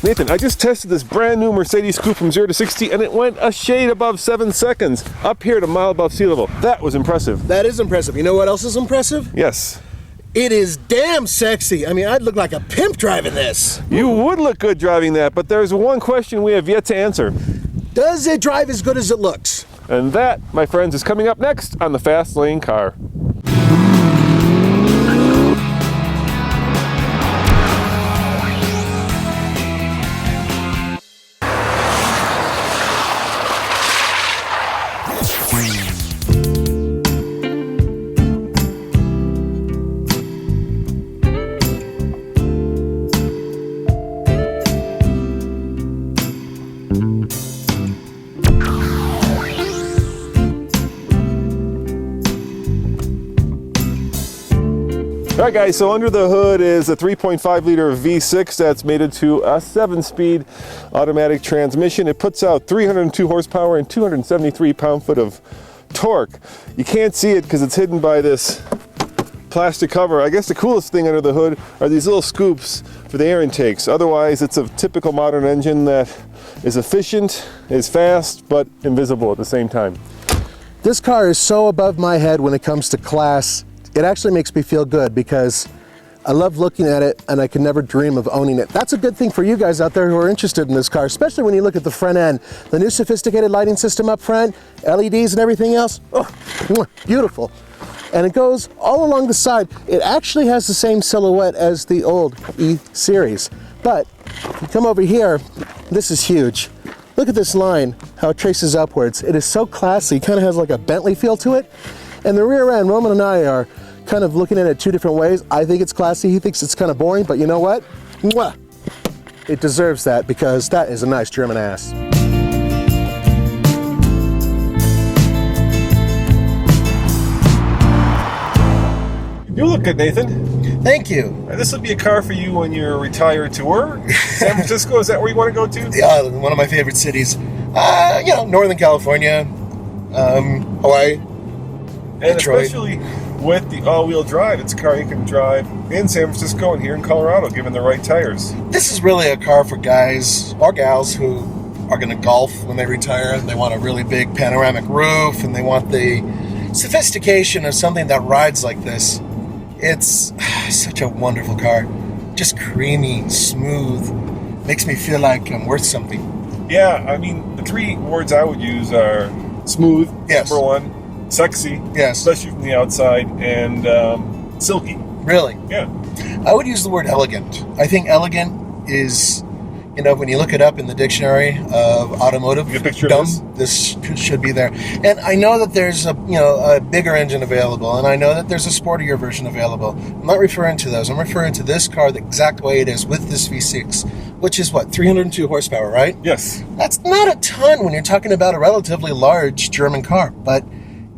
Nathan, I just tested this brand new Mercedes Coupe from 0 to 60 and it went a shade above 7 seconds, up here to a mile above sea level. That was impressive. That is impressive. You know what else is impressive? Yes. It is damn sexy. I mean, I'd look like a pimp driving this. You would look good driving that, but there's one question we have yet to answer. Does it drive as good as it looks? And that, my friends, is coming up next on the Fast Lane Car. Alright guys, so under the hood is a 3.5 liter V6 that's mated to a 7-speed automatic transmission. It puts out 302 horsepower and 273 pound-foot of torque. You can't see it because it's hidden by this plastic cover. I guess the coolest thing under the hood are these little scoops for the air intakes. Otherwise, it's a typical modern engine that is efficient, is fast, but invisible at the same time. This car is so above my head when it comes to class. It actually makes me feel good because I love looking at it and I could never dream of owning it. That's a good thing for you guys out there who are interested in this car, especially when you look at the front end. The new sophisticated lighting system up front, LEDs and everything else, oh, beautiful. And it goes all along the side. It actually has the same silhouette as the old E series. But if you come over here, this is huge. Look at this line, how it traces upwards. It is so classy, kind of has like a Bentley feel to it. And the rear end, Roman and I are kind of looking at it two different ways. I think it's classy, he thinks it's kind of boring, but you know what? Mwah! It deserves that because that is a nice German ass. You look good, Nathan. Thank you. This would be a car for you when you're retired tour. San Francisco, is that where you want to go to? Yeah, one of my favorite cities. You know, Northern California, Hawaii. And Detroit. especially with the all-wheel drive, it's a car you can drive in San Francisco and here in Colorado, given the right tires. This is really a car for guys or gals who are going to golf when they retire. They want a really big panoramic roof and they want the sophistication of something that rides like this. It's such a wonderful car. Just creamy, smooth. Makes me feel like I'm worth something. Yeah, I mean, the three words I would use are smooth, Yes. number one, sexy, Yes. especially from the outside, and silky. Really? Yeah. I would use the word elegant. I think elegant is, you know, when you look it up in the dictionary of automotive, You get a picture of dumb, this should be there. And I know that there's a bigger engine available, and I know that there's a sportier version available. I'm not referring to those. I'm referring to this car the exact way it is with this V6, which is what, 302 horsepower, right? Yes. That's not a ton when you're talking about a relatively large German car, but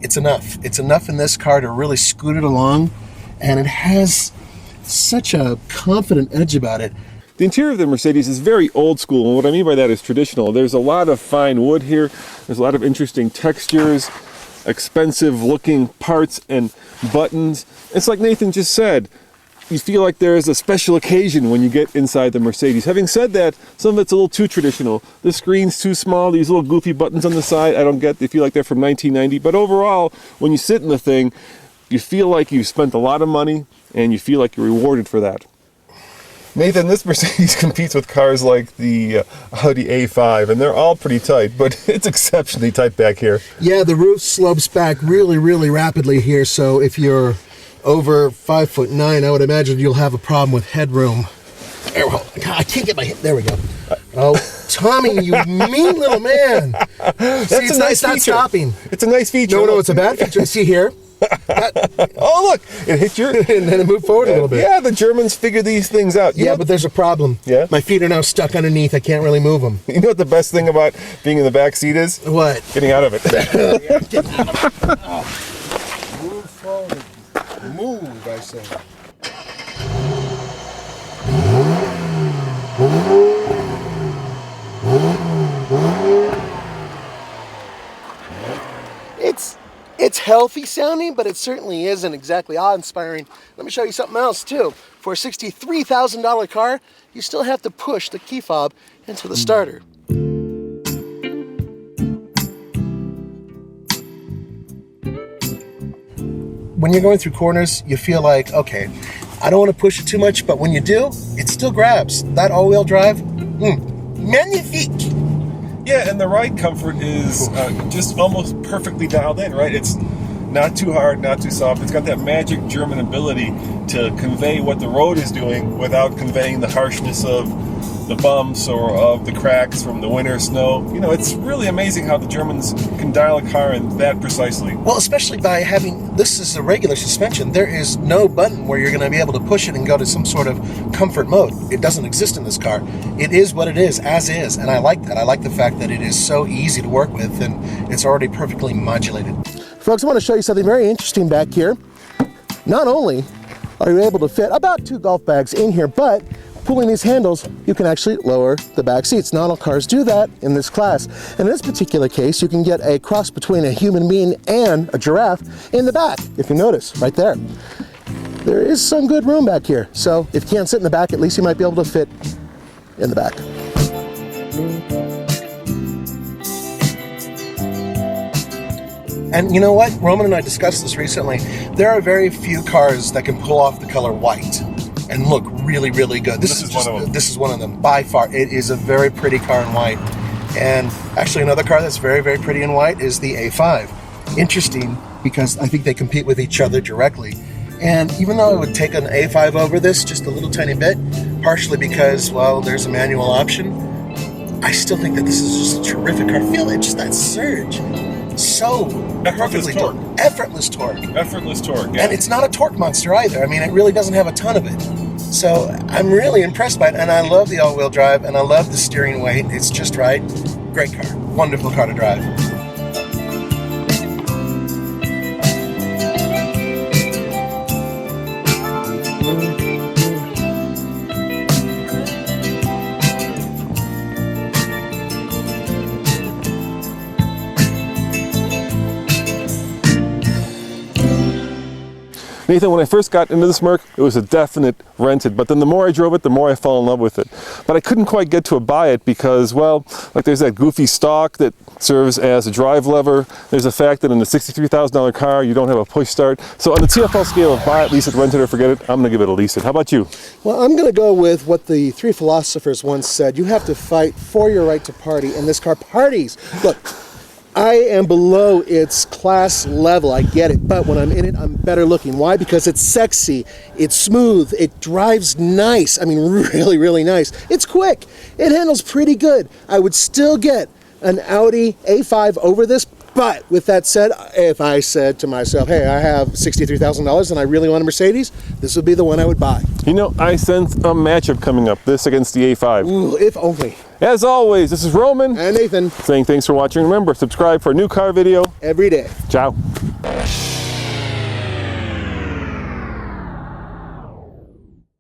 it's enough. It's enough in this car to really scoot it along, and it has such a confident edge about it. The interior of the Mercedes is very old school, and what I mean by that is traditional. There's a lot of fine wood here. There's a lot of interesting textures, expensive looking parts and buttons. It's like Nathan just said, you feel like there is a special occasion when you get inside the Mercedes. Having said that, some of it's a little too traditional. The screen's too small, these little goofy buttons on the side, I don't get. They feel like they're from 1990. But overall, when you sit in the thing, you feel like you've spent a lot of money and you feel like you're rewarded for that. Nathan, this Mercedes competes with cars like the Audi A5, and they're all pretty tight, but it's exceptionally tight back here. Yeah, the roof slopes back really, really rapidly here, so if you're over 5'9", I would imagine you'll have a problem with headroom. There, well, God, I can't get my hip. There we go. Oh, Tommy, you mean little man. That's See, it's a nice not feature. stopping. It's a nice feature. No, it's a bad feature. See here? Oh, look, it hit your... And then it moved forward a little bit. Yeah, the Germans figure these things out. Yeah, but there's a problem. Yeah? My feet are now stuck underneath. I can't really move them. You know what the best thing about being in the back seat is? What? Getting out of it. Move forward. Move, I say. It's healthy sounding, but it certainly isn't exactly awe-inspiring. Let me show you something else too. For a $63,000 car, you still have to push the key fob into the starter. When you're going through corners, you feel like, okay, I don't want to push it too much, but when you do, it still grabs. That all-wheel drive, magnifique. Yeah, and the ride comfort is just almost perfectly dialed in, right? It's not too hard, not too soft. It's got that magic German ability to convey what the road is doing without conveying the harshness of the bumps or of the cracks from the winter snow. You know, it's really amazing how the Germans can dial a car in that precisely. Well, especially by having, this is a regular suspension. There is no button where you're going to be able to push it and go to some sort of comfort mode. It doesn't exist in this car. It is what it is, as is, and I like that. I like the fact that it is so easy to work with and it's already perfectly modulated. Folks, I want to show you something very interesting back here. Not only are you able to fit about 2 golf bags in here, but pulling these handles, you can actually lower the back seats. Not all cars do that in this class. And in this particular case, you can get a cross between a human being and a giraffe in the back, if you notice, right there. There is some good room back here. So if you can't sit in the back, at least you might be able to fit in the back. And you know what? Roman and I discussed this recently. There are very few cars that can pull off the color white and look really, really good. This is one of them. This is one of them, by far. It is a very pretty car in white. And actually another car that's very, very pretty in white is the A5. Interesting, because I think they compete with each other directly. And even though I would take an A5 over this just a little tiny bit, partially because, well, there's a manual option, I still think that this is just a terrific car. Feel it, just that surge. So perfectly torque. Effortless torque. Effortless torque, yeah. And it's not a torque monster either. I mean, it really doesn't have a ton of it. So I'm really impressed by it, and I love the all-wheel drive, and I love the steering weight. It's just right. Great car. Wonderful car to drive. Nathan, when I first got into this Merc, it was a definite rented, but then the more I drove it, the more I fell in love with it. But I couldn't quite get to a buy it because, well, like there's that goofy stalk that serves as a drive lever. There's the fact that in a $63,000 car, you don't have a push start. So on the TFL scale of buy it, lease it, rent it, or forget it, I'm going to give it a lease it. How about you? Well, I'm going to go with what the 3 philosophers once said. You have to fight for your right to party, and this car parties. Look, I am below its class level, I get it, but when I'm in it, I'm better looking. Why? Because it's sexy, it's smooth, it drives nice. I mean, really, really nice. It's quick, it handles pretty good. I would still get an Audi A5 over this, but with that said, if I said to myself, hey, I have $63,000 and I really want a Mercedes, this would be the one I would buy. You know, I sense a matchup coming up, this against the A5. Ooh, if only. As always, this is Roman And Nathan. saying thanks for watching. Remember, subscribe for a new car video Every day. Ciao.